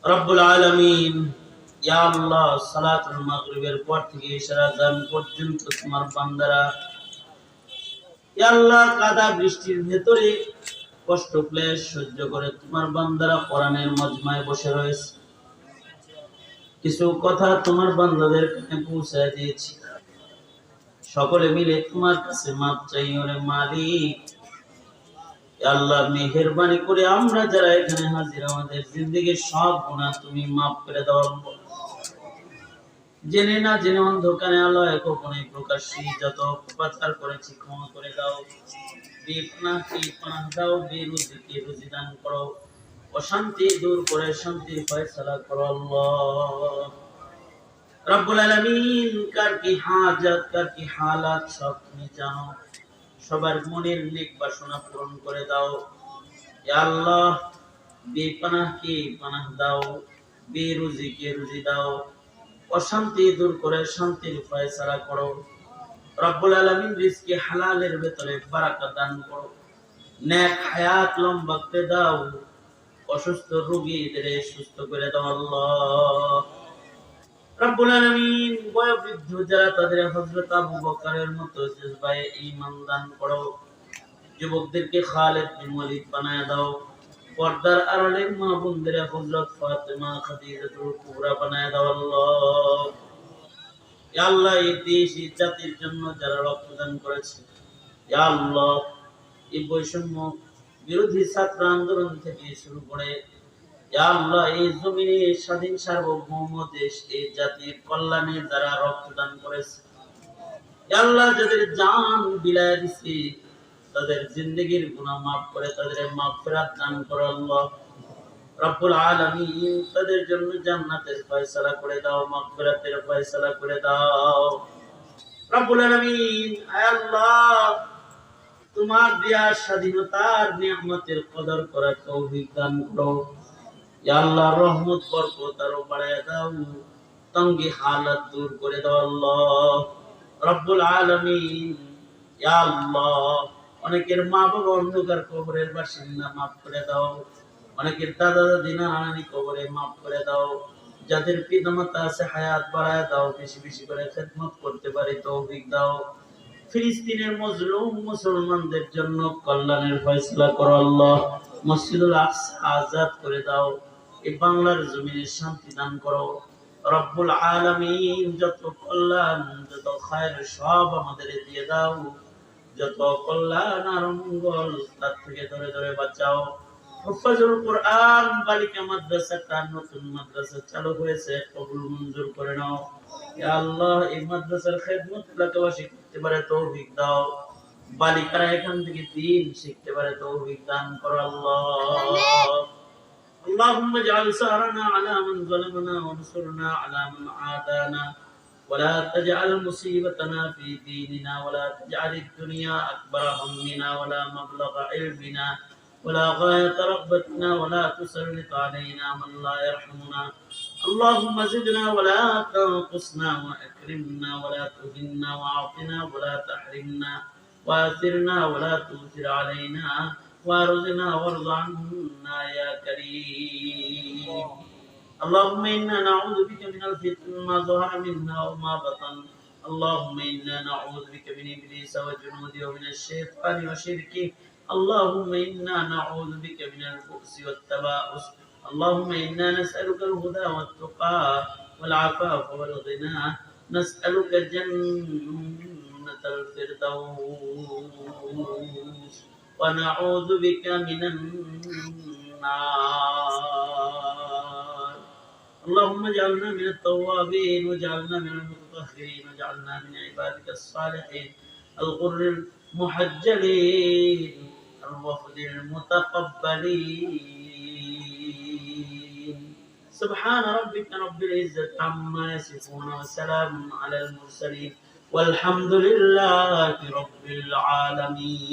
রব্বুল আলামিন, ইয়া আল্লাহ, সালাতুল মাগরিবের পর থেকে ইশারা আযান পর্যন্ত তোমার বান্দারা ইয়া আল্লাহ কাদা বৃষ্টির ভেতরে কষ্ট ক্লেশ সহ্য করে তোমার বান্দারা কোরআনের মজমায় বসে রয়েছে। কিছু কথা তোমার বান্দাদের কাছে পৌঁছায় দিয়েছি। সকলে মিলে তোমার কাছে মাপ চাই ওরে মালিক। ইয়া আল্লাহ, মেহেরবানি করে আমরা যারা এখানে হাজির, আমাদের জিন্দেগীর সব গুনাহ তুমি মাফ করে দাও। জেনে না জেনে অন্ধকারে আলোয় গোপনে প্রকাশ্যে যত অপপ্রচার করেছি ক্ষমা করে দাও। বেপনাহকে পানাহ দাও, বেরুজিকে রুজি দান করো, অশান্তি দূর করে শান্তির ফয়সালা করো আল্লাহ রাব্বুল আলামিন। কার কি হাজাত, কার কি হালাত সব তুমি জানো। সবার মনের নেক বাসনা পূরণ করে দাও ইয়া আল্লাহ। বেপনাহকে পানাহ দাও, বেরুজিকে রুজি দাও, অশান্তি দূর করে শান্তির ফয়সালা করো রব্বুল আলামিন। রিজকে হালালের ভেতরে বারাকাত দান করো, নেক হায়াত লম্বা করে দাও, অসুস্থ রোগীদের সুস্থ করে দাও আল্লাহ রব্বুল আলামিন। বয়োবৃদ্ধ যারা, তাদের হযরত আবু বকরের মতো জজবায়ে ঈমান দান করো। যুবকদেরকে খালিদ বিন ওয়ালিদ বানায় দাও। পর্দার আড়ালে মা বোনদের হযরত ফাতেমা খাদিজাতুল কুবরা বানায় দাও আল্লাহ। ইয়া আল্লাহ, এই দেশ এই জাতির জন্য যারা রক্তদান করেছে ইয়া আল্লাহ, এই বৈষম্য বিরোধী ছাত্র আন্দোলন থেকে শুরু করে ইয়া আল্লাহ, এই জমিনে স্বাধীন সার্বভৌম দেশ, এই জাতির কল্যাণে যারা রক্তদান করেছে ইয়া আল্লাহ, যাদের জান বিলায় দিছে, তাদের জিন্দেগীর গুনাহ মাফ করে তাদের মাগফিরাত দান করো আল্লাহ রব্বুল আলামিন। তাদের জন্য জান্নাতের ফয়সালা করে দাও, মাগফিরাতের ফয়সালা করে দাও রব্বুল আলামিন। আয় আল্লাহ, তোমার দেয়া স্বাধীনতার নিয়ামতের কদর করার তৌফিক দান করো ইয়া আল্লাহ। রহমত বরকত আরো বাড়ায় দাও, তঙ্গি হালাত দূর করে দাও আল্লাহ রব্বুল আলামিন। ইয়া আল্লাহ, অনেকের মা বাবা অন্ধকার কবরের বাসিন্দা, মাফ করে দাও। অনেকের দাদা দাদি নানি কবরে, মাফ করে দাও। যাদের পিতামাতা আছে হায়াত বাড়ায় দাও, বেশি বেশি করে খেদমত করতে পারে তৌফিক দাও। ফিলিস্তিনের মজলুম মুসলমানদের জন্য কল্যাণের ফয়সালা করো আল্লাহ। মসজিদুল আকসা আজাদ করে দাও। এই বাংলার জমিনে শান্তি দান করো রব্বুল আলামিন। যত কল্যাণ, যত খায়ের সব আমাদের দিয়ে দাও। যত কল্যাণ আর মঙ্গল, তার থেকে ধরে ধরে বাঁচাও। হুফাজুল কোরআন বালিকা মাদ্রাসাটা নতুন মাদ্রাসা চালু হয়েছে, কবুল মঞ্জুর করে নাও ইয়া আল্লাহ। এই মাদ্রাসার খেদমত এলাকাবাসী করতে পারে তৌফিক দাও। বালিকারা এখান থেকে দ্বীন শিখতে পারে তৌফিক দান করো আল্লাহ। اللهم اجعل سهرنا على من ظلمنا وانصرنا على من عادانا ولا تجعل مصيبتنا في ديننا ولا تجعل الدنيا أكبر همنا ولا مبلغ علمنا ولا غاية رغبتنا ولا تسلط علينا من لا يرحمنا. اللهم زدنا ولا تنقصنا وأكرمنا ولا تهنا وأعطنا ولا تحرمنا وآثرنا ولا تؤثر علينا وارزقنا وارض عنا يا كريم. اللهم إنا نعوذ بك من الفتن ما ظهر منها وما بطن. اللهم إنا نعوذ بك من إبليس وجنوده ومن الشيطان وشركه. اللهم إنا نعوذ بك من البؤس والتباؤس. اللهم إنا نسألك الهدى والتقى والعفاف والغنى. نسألك جنة الفردوس ونعوذ بك من النار. اللهم اجعلنا من التوابين واجعلنا من المتطهرين واجعلنا من عبادك الصالحين الغر المحجلين الوفد المتقبلين. سبحان ربك رب العزة عما يصفون وسلام على المرسلين والحمد لله رب العالمين.